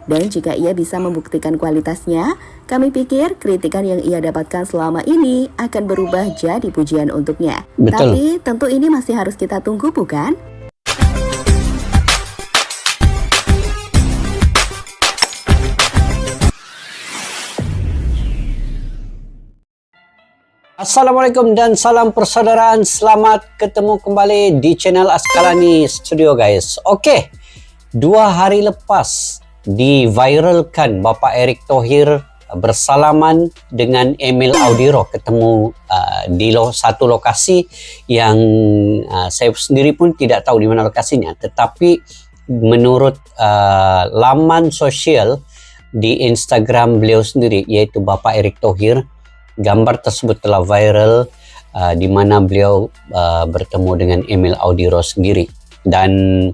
Dan jika ia bisa membuktikan kualitasnya, kami pikir kritikan yang ia dapatkan selama ini akan berubah jadi pujian untuknya. Betul. Tapi tentu ini masih harus kita tunggu, bukan? Assalamualaikum dan salam persaudaraan. Selamat ketemu kembali di channel Askalani Studio, guys. Oke, 2 hari lepas diviralkan Bapak Erick Thohir bersalaman dengan Emil Audiro, ketemu di satu lokasi yang saya sendiri pun tidak tahu di mana lokasinya, tetapi menurut laman sosial di Instagram beliau sendiri, yaitu Bapak Erick Thohir, gambar tersebut telah viral di mana beliau bertemu dengan Emil Audiro sendiri. Dan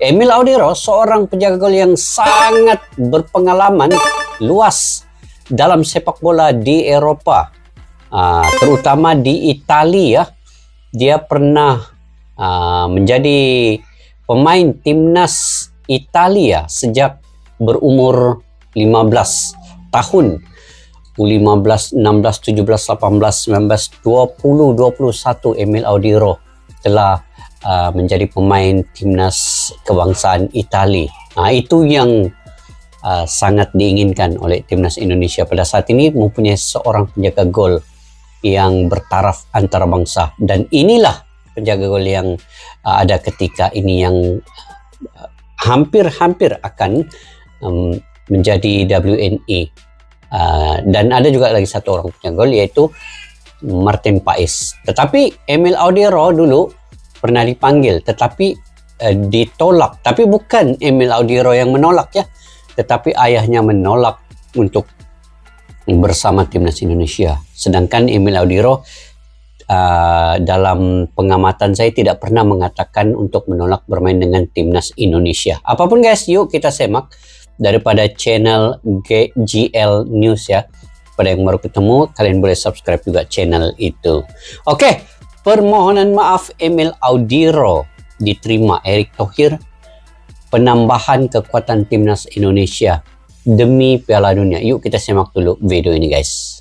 Emil Audiro seorang penjaga gol yang sangat berpengalaman luas dalam sepak bola di Eropa, terutama di Italia. Dia pernah menjadi pemain timnas Italia sejak berumur 15 tahun. U15, 16, 17, 18, 19, 20, 21 Emil Audiro telah menjadi pemain timnas kebangsaan Italia. Itu yang sangat diinginkan oleh timnas Indonesia pada saat ini, mempunyai seorang penjaga gol yang bertaraf antarabangsa. Dan inilah penjaga gol yang ada ketika ini yang hampir-hampir akan menjadi WNI. Dan ada juga lagi satu orang penjaga gol, yaitu Martin Paes. Tetapi Emil Audiro dulu pernah dipanggil, tetapi ditolak. Tapi bukan Emil Audiro yang menolak ya, tetapi ayahnya menolak untuk bersama timnas Indonesia. Sedangkan Emil Audiro dalam pengamatan saya tidak pernah mengatakan untuk menolak bermain dengan timnas Indonesia. Apapun guys, yuk kita semak daripada channel GL News ya. Pada yang baru ketemu, kalian boleh subscribe juga channel itu. Oke, permohonan maaf Emil Audiro diterima Erick Thohir, penambahan kekuatan timnas Indonesia demi Piala Dunia. Yuk kita semak dulu video ini guys.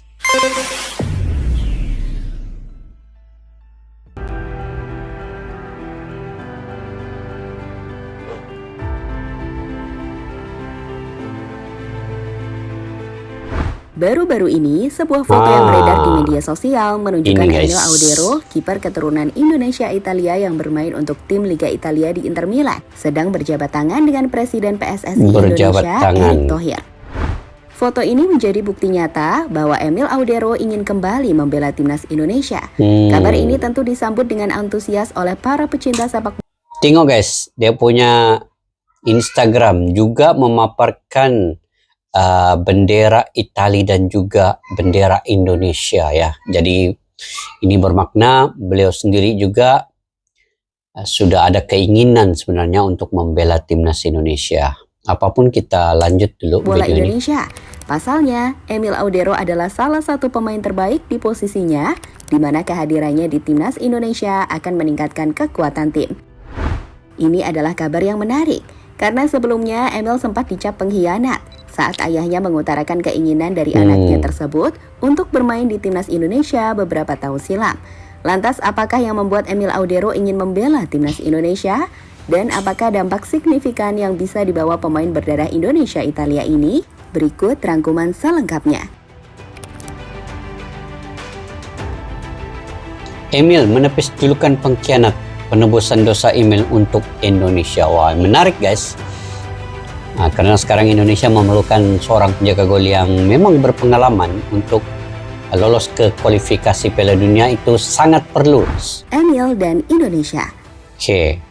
Baru-baru ini, sebuah foto yang beredar di media sosial menunjukkan Emil Audiro, kiper keturunan Indonesia-Italia yang bermain untuk tim Liga Italia di Inter Milan, sedang berjabat tangan dengan Presiden PSSI Indonesia, Erick Thohir. Foto ini menjadi bukti nyata bahwa Emil Audiro ingin kembali membela timnas Indonesia. Kabar ini tentu disambut dengan antusias oleh para pecinta sepak bola. Tengok guys, dia punya Instagram juga memaparkan bendera Italia dan juga bendera Indonesia ya. Jadi ini bermakna beliau sendiri juga sudah ada keinginan sebenarnya untuk membela timnas Indonesia. Apapun, kita lanjut dulu bola video Indonesia. Pasalnya, Emil Audiro adalah salah satu pemain terbaik di posisinya, di mana kehadirannya di timnas Indonesia akan meningkatkan kekuatan tim. Ini adalah kabar yang menarik, karena sebelumnya Emil sempat dicap pengkhianat saat ayahnya mengutarakan keinginan dari anaknya tersebut untuk bermain di timnas Indonesia beberapa tahun silam. Lantas, apakah yang membuat Emil Audiro ingin membela timnas Indonesia? Dan apakah dampak signifikan yang bisa dibawa pemain berdarah Indonesia-Italia ini? Berikut rangkuman selengkapnya. Emil menepis julukan pengkhianat, penebusan dosa Emil untuk Indonesia. Wah, menarik guys. Karena sekarang Indonesia memerlukan seorang penjaga gol yang memang berpengalaman untuk lolos ke kualifikasi Piala Dunia, itu sangat perlu. Emil dan Indonesia. Oke.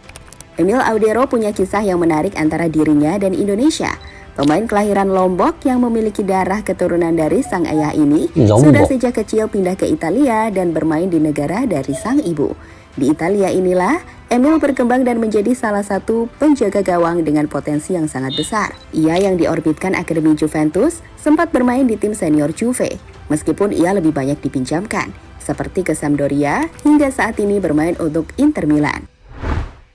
Emil Audiro punya kisah yang menarik antara dirinya dan Indonesia. Pemain kelahiran Lombok yang memiliki darah keturunan dari sang ayah ini sudah sejak kecil pindah ke Italia dan bermain di negara dari sang ibu. Di Italia inilah Emil berkembang dan menjadi salah satu penjaga gawang dengan potensi yang sangat besar. Ia yang diorbitkan Akademi Juventus sempat bermain di tim senior Juve, meskipun ia lebih banyak dipinjamkan, seperti ke Sampdoria hingga saat ini bermain untuk Inter Milan.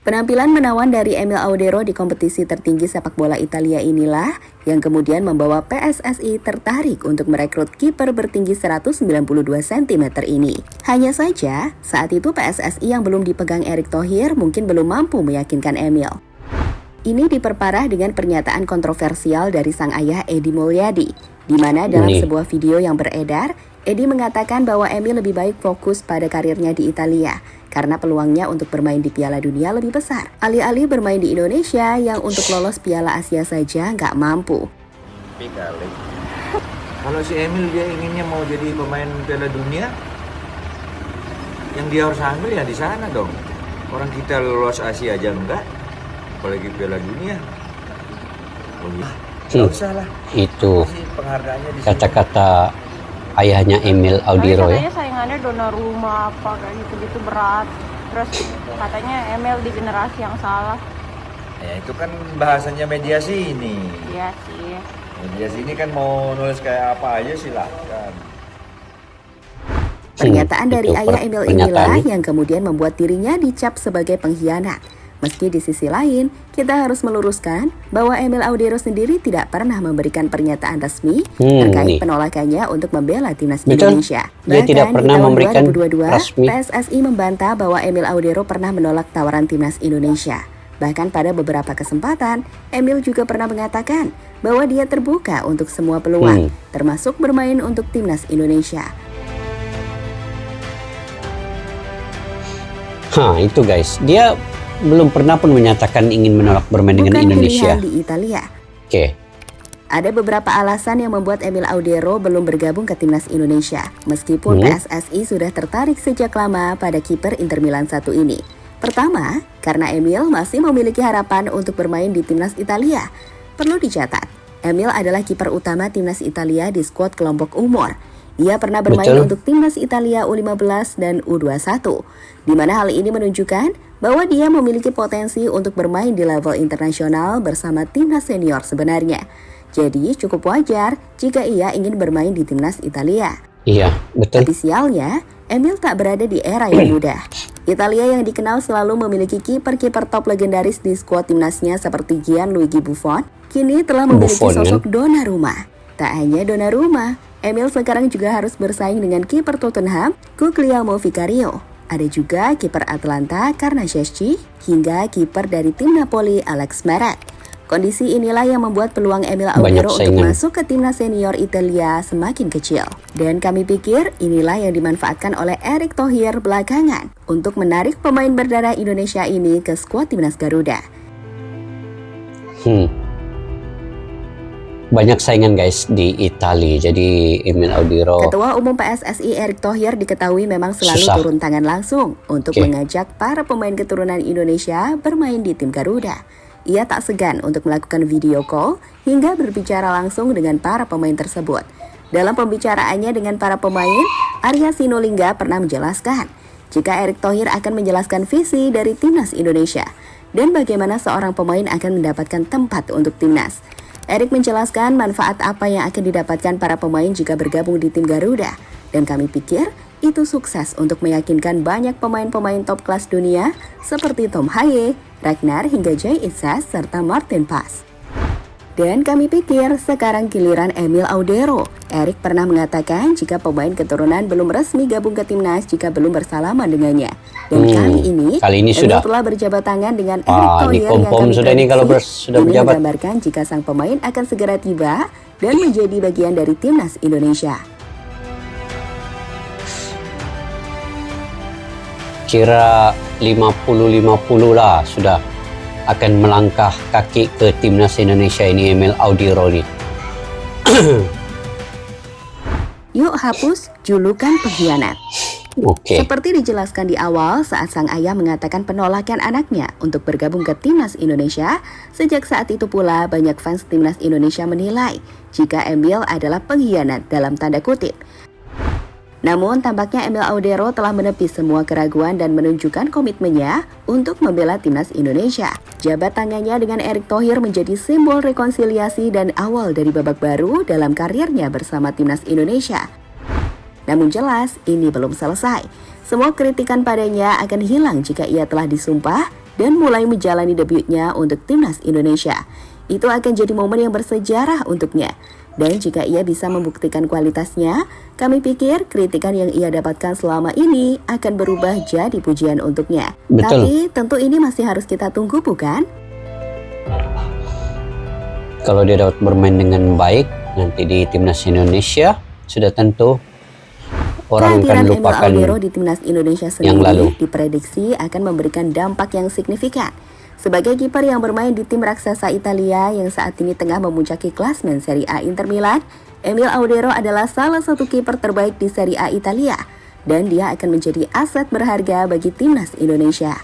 Penampilan menawan dari Emil Audero di kompetisi tertinggi sepak bola Italia inilah yang kemudian membawa PSSI tertarik untuk merekrut kiper bertinggi 192 cm ini. Hanya saja, saat itu PSSI yang belum dipegang Erick Thohir mungkin belum mampu meyakinkan Emil. Ini diperparah dengan pernyataan kontroversial dari sang ayah Edi Mulyadi, di mana dalam sebuah video yang beredar, Edi mengatakan bahwa Emil lebih baik fokus pada karirnya di Italia, karena peluangnya untuk bermain di Piala Dunia lebih besar, alih-alih bermain di Indonesia yang untuk lolos Piala Asia saja nggak mampu. Kalau si Emil dia inginnya mau jadi pemain Piala Dunia, yang dia harus ambil ya di sana dong. Orang kita lolos Asia aja enggak, apalagi Piala Dunia. Nggak usah lah. Itu penghargaannya di kata-kata ayahnya Emil Audero ya. Katanya saingannya Donnarumma apa kayak gitu-gitu berat. Terus katanya Emil di generasi yang salah. Ya itu kan bahasanya media sini. Iya sih. Media sini kan mau nulis kayak apa aja silakan. Pernyataan dari itu ayah Emil inilah yang kemudian membuat dirinya dicap sebagai pengkhianat. Meski di sisi lain, kita harus meluruskan bahwa Emil Audero sendiri tidak pernah memberikan pernyataan resmi terkait penolakannya untuk membela timnas Indonesia. Dia Bahkan tidak pernah di tahun memberikan 2022, resmi. PSSI membantah bahwa Emil Audero pernah menolak tawaran timnas Indonesia. Bahkan pada beberapa kesempatan, Emil juga pernah mengatakan bahwa dia terbuka untuk semua peluang, termasuk bermain untuk timnas Indonesia. Itu guys, dia belum pernah pun menyatakan ingin menolak bermain dengan Indonesia. Bukan pilihan di Italia. Oke. Ada beberapa alasan yang membuat Emil Audero belum bergabung ke timnas Indonesia, meskipun PSSI sudah tertarik sejak lama pada kiper Inter Milan satu ini. Pertama, karena Emil masih memiliki harapan untuk bermain di timnas Italia. Perlu dicatat, Emil adalah kiper utama timnas Italia di skuad kelompok umur. Ia pernah bermain untuk timnas Italia U15 dan U21, di mana hal ini menunjukkan bahwa dia memiliki potensi untuk bermain di level internasional bersama timnas senior sebenarnya. Jadi cukup wajar jika ia ingin bermain di timnas Italia. Iya, betul. Tapi sialnya, Emil tak berada di era yang mudah. Italia yang dikenal selalu memiliki kiper-kiper top legendaris di skuad timnasnya seperti Gianluigi Buffon, kini telah memiliki sosok Donnarumma. Tak hanya Donnarumma, Emil sekarang juga harus bersaing dengan kiper Tottenham, Guglielmo Vicario. Ada juga kiper Atalanta Karnashevski, hingga kiper dari tim Napoli Alex Meret. Kondisi inilah yang membuat peluang Emil Audero untuk masuk ke timnas senior Italia semakin kecil. Dan kami pikir inilah yang dimanfaatkan oleh Erick Thohir belakangan untuk menarik pemain berdarah Indonesia ini ke skuad timnas Garuda. Banyak saingan guys di Italia, jadi Emil Audero. Ketua Umum PSSI Erick Thohir diketahui memang selalu turun tangan langsung untuk mengajak para pemain keturunan Indonesia bermain di tim Garuda. Ia tak segan untuk melakukan video call hingga berbicara langsung dengan para pemain tersebut. Dalam pembicaraannya dengan para pemain, Arya Sinulinga pernah menjelaskan jika Erick Thohir akan menjelaskan visi dari timnas Indonesia dan bagaimana seorang pemain akan mendapatkan tempat untuk timnas. Erick menjelaskan manfaat apa yang akan didapatkan para pemain jika bergabung di tim Garuda. Dan kami pikir itu sukses untuk meyakinkan banyak pemain-pemain top kelas dunia seperti Tom Haye, Ragnar hingga Jay Itzas serta Martin Paes. Dan kami pikir sekarang giliran Emil Audero. Erick pernah mengatakan jika pemain keturunan belum resmi gabung ke timnas jika belum bersalaman dengannya. Dan kali ini Emil sudah telah berjabat tangan dengan Erick Thohir yang kami sudah ini kalau sudah berjabat. Menggambarkan jika sang pemain akan segera tiba dan menjadi bagian dari timnas Indonesia. Kira 50-50 lah sudah akan melangkah kaki ke timnas Indonesia ini Emil Audero ini. Yuk hapus julukan pengkhianat. Seperti dijelaskan di awal saat sang ayah mengatakan penolakan anaknya untuk bergabung ke timnas Indonesia, sejak saat itu pula banyak fans timnas Indonesia menilai jika Emil adalah pengkhianat dalam tanda kutip. Namun tampaknya Emil Audero telah menepis semua keraguan dan menunjukkan komitmennya untuk membela timnas Indonesia. Jabat tangannya dengan Erick Thohir menjadi simbol rekonsiliasi dan awal dari babak baru dalam karirnya bersama timnas Indonesia. Namun jelas ini belum selesai. Semua kritikan padanya akan hilang jika ia telah disumpah dan mulai menjalani debutnya untuk timnas Indonesia. Itu akan jadi momen yang bersejarah untuknya. Dan jika ia bisa membuktikan kualitasnya, kami pikir kritikan yang ia dapatkan selama ini akan berubah jadi pujian untuknya. Betul. Tapi tentu ini masih harus kita tunggu, bukan? Kalau dia dapat bermain dengan baik nanti di timnas Indonesia, sudah tentu orang akan Kehadiran lupakan Emil Audero di timnas Indonesia yang lalu. sendiri diprediksi akan memberikan dampak yang signifikan. Sebagai kiper yang bermain di tim raksasa Italia yang saat ini tengah memuncaki klasmen Serie A Inter Milan, Emil Audero adalah salah satu kiper terbaik di Serie A Italia dan dia akan menjadi aset berharga bagi timnas Indonesia.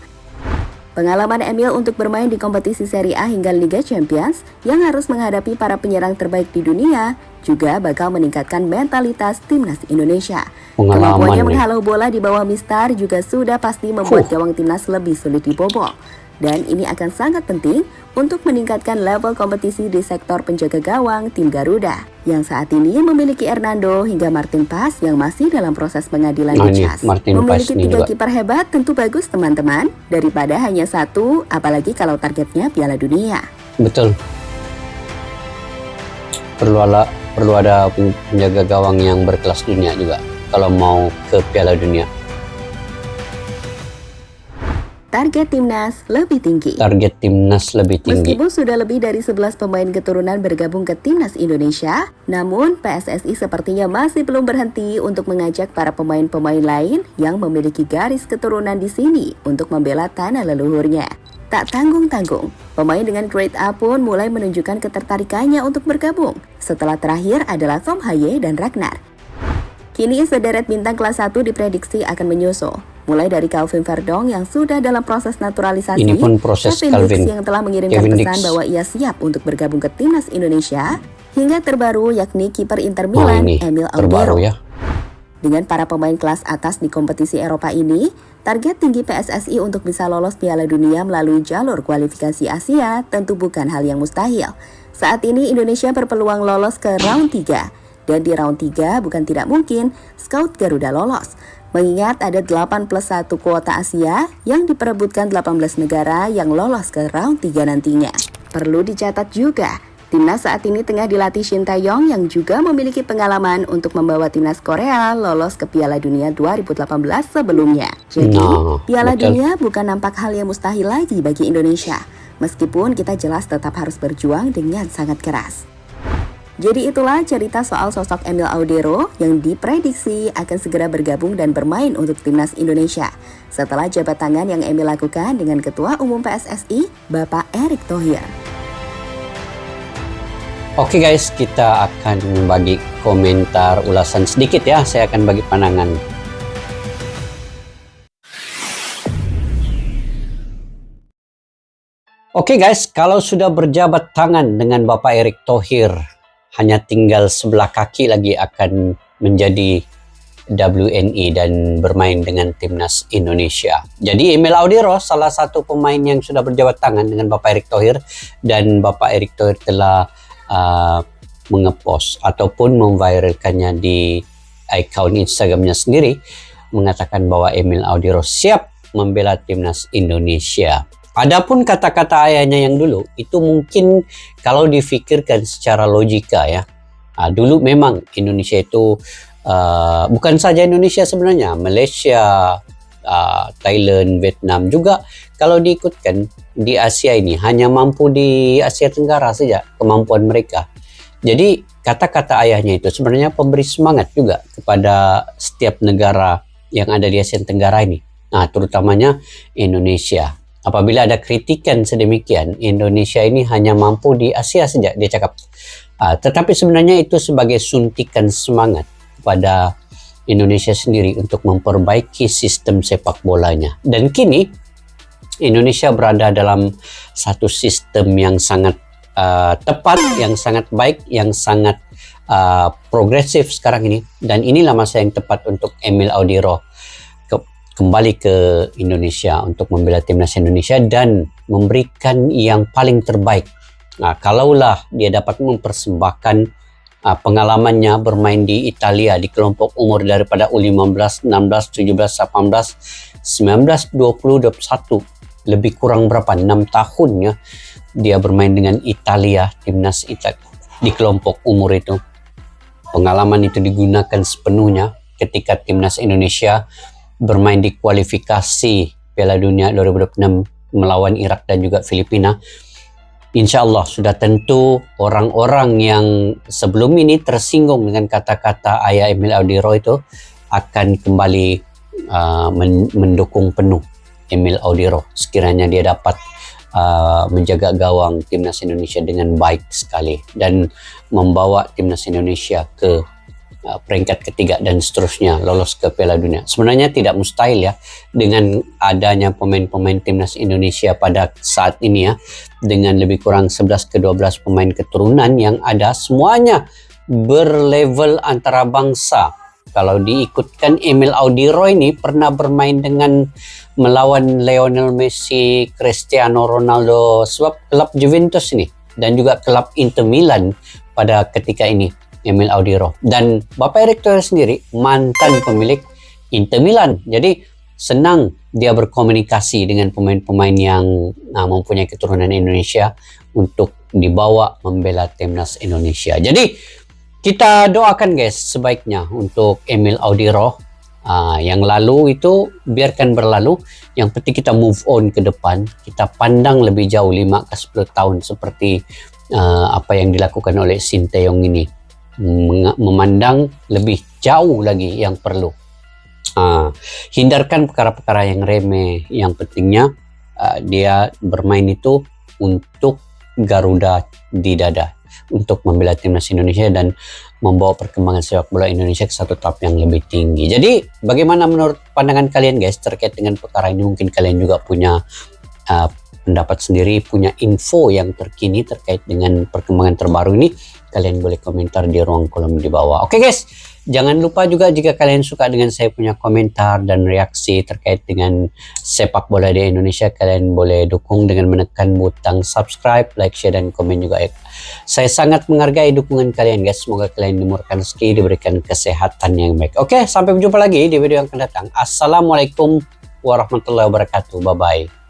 Pengalaman Emil untuk bermain di kompetisi Serie A hingga Liga Champions yang harus menghadapi para penyerang terbaik di dunia juga bakal meningkatkan mentalitas timnas Indonesia. Kemampuannya menghalau bola di bawah mistar juga sudah pasti membuat gawang timnas lebih sulit dibobol. Dan ini akan sangat penting untuk meningkatkan level kompetisi di sektor penjaga gawang tim Garuda yang saat ini memiliki Hernando hingga Martin Paz yang masih dalam proses pengadilan di CAS. Memiliki 3 kiper hebat tentu bagus teman-teman, daripada hanya satu, apalagi kalau targetnya Piala Dunia. Betul. Perlu ada penjaga gawang yang berkelas dunia juga kalau mau ke Piala Dunia. Target timnas lebih tinggi. Target timnas lebih tinggi. Meskipun sudah lebih dari 11 pemain keturunan bergabung ke timnas Indonesia, namun PSSI sepertinya masih belum berhenti untuk mengajak para pemain-pemain lain yang memiliki garis keturunan di sini untuk membela tanah leluhurnya. Tak tanggung-tanggung, pemain dengan grade A pun mulai menunjukkan ketertarikannya untuk bergabung. Setelah terakhir adalah Tom Haye dan Ragnar. Kini sederet bintang kelas 1 diprediksi akan menyusul. Mulai dari Calvin Verdong yang sudah dalam proses naturalisasi, ini pun proses Kevin Dix yang telah mengirimkan pesan bahwa ia siap untuk bergabung ke timnas Indonesia, hingga terbaru yakni kiper Inter Milan, Emil Audero. Ya. Dengan para pemain kelas atas di kompetisi Eropa ini, target tinggi PSSI untuk bisa lolos Piala Dunia melalui jalur kualifikasi Asia tentu bukan hal yang mustahil. Saat ini Indonesia berpeluang lolos ke round 3. Dan di round 3 bukan tidak mungkin Scout Garuda lolos. Mengingat ada 8+1 kuota Asia yang diperebutkan 18 negara yang lolos ke round 3 nantinya. Perlu dicatat juga, timnas saat ini tengah dilatih Shin Tae-yong yang juga memiliki pengalaman untuk membawa timnas Korea lolos ke Piala Dunia 2018 sebelumnya. Jadi, Piala Dunia bukan nampak hal yang mustahil lagi bagi Indonesia. Meskipun kita jelas tetap harus berjuang dengan sangat keras. Jadi itulah cerita soal sosok Emil Audero yang diprediksi akan segera bergabung dan bermain untuk timnas Indonesia setelah jabat tangan yang Emil lakukan dengan Ketua Umum PSSI, Bapak Erick Thohir. Oke guys, kita akan membagi komentar ulasan sedikit ya. Saya akan bagi pandangan. Oke guys, kalau sudah berjabat tangan dengan Bapak Erick Thohir, hanya tinggal sebelah kaki lagi akan menjadi WNI dan bermain dengan timnas Indonesia. Jadi Emil Audero salah satu pemain yang sudah berjabat tangan dengan Bapak Erick Thohir, dan Bapak Erick Thohir telah mengepost ataupun memviralkannya di account Instagramnya sendiri, mengatakan bahwa Emil Audero siap membela timnas Indonesia. Adapun kata-kata ayahnya yang dulu, itu mungkin kalau difikirkan secara logika ya. Dulu memang Indonesia itu, bukan saja Indonesia sebenarnya, Malaysia, Thailand, Vietnam juga kalau diikutkan di Asia ini hanya mampu di Asia Tenggara saja kemampuan mereka. Jadi kata-kata ayahnya itu sebenarnya pemberi semangat juga kepada setiap negara yang ada di Asia Tenggara ini. Nah, terutamanya Indonesia. Apabila ada kritikan sedemikian, Indonesia ini hanya mampu di Asia saja, dia cakap. Tetapi sebenarnya itu sebagai suntikan semangat kepada Indonesia sendiri untuk memperbaiki sistem sepak bolanya. Dan kini Indonesia berada dalam satu sistem yang sangat tepat, yang sangat baik, yang sangat progresif sekarang ini. Dan inilah masa yang tepat untuk Emil Audero kembali ke Indonesia untuk membela timnas Indonesia dan memberikan yang paling terbaik. Kalaulah dia dapat mempersembahkan pengalamannya bermain di Italia di kelompok umur daripada U15, 16, 17, 18, 19, 20, 21 lebih kurang berapa 6 tahun ya dia bermain dengan Italia, timnas Italia di kelompok umur itu. Pengalaman itu digunakan sepenuhnya ketika timnas Indonesia bermain di kualifikasi Piala Dunia 2026 melawan Irak dan juga Filipina. Insya Allah sudah tentu orang-orang yang sebelum ini tersinggung dengan kata-kata ayah Emil Audero itu akan kembali mendukung penuh Emil Audero sekiranya dia dapat menjaga gawang timnas Indonesia dengan baik sekali dan membawa timnas Indonesia ke peringkat ketiga dan seterusnya lolos ke Piala Dunia. Sebenarnya tidak mustahil ya dengan adanya pemain-pemain timnas Indonesia pada saat ini ya, dengan lebih kurang 11 ke 12 pemain keturunan yang ada semuanya berlevel antara bangsa. Kalau diikutkan Emil Audero ini pernah bermain dengan melawan Lionel Messi, Cristiano Ronaldo sebab klub Juventus ini dan juga klub Inter Milan pada ketika ini. Emil Audero dan Bapak Erick Thohir sendiri mantan pemilik Inter Milan, jadi senang dia berkomunikasi dengan pemain-pemain yang mempunyai keturunan Indonesia untuk dibawa membela timnas Indonesia. Jadi kita doakan guys sebaiknya untuk Emil Audero. Yang lalu itu biarkan berlalu, yang penting kita move on ke depan, kita pandang lebih jauh 5 ke 10 tahun seperti apa yang dilakukan oleh Sinteyong ini. Memandang lebih jauh lagi yang perlu. Hindarkan perkara-perkara yang remeh. Yang pentingnya dia bermain itu untuk Garuda di dada, untuk membela timnas Indonesia dan membawa perkembangan sepak bola Indonesia ke satu tahap yang lebih tinggi. Jadi bagaimana menurut pandangan kalian guys terkait dengan perkara ini? Mungkin kalian juga punya pendapat sendiri, punya info yang terkini terkait dengan perkembangan terbaru ini. Kalian boleh komentar di ruang kolom di bawah. Oke guys, jangan lupa juga jika kalian suka dengan saya punya komentar dan reaksi terkait dengan sepak bola di Indonesia, kalian boleh dukung dengan menekan butang subscribe, like, share, dan komen juga. Saya sangat menghargai dukungan kalian guys. Semoga kalian dimurahkan rezeki, diberikan kesehatan yang baik. Oke, sampai berjumpa lagi di video yang akan datang. Assalamualaikum warahmatullahi wabarakatuh. Bye-bye.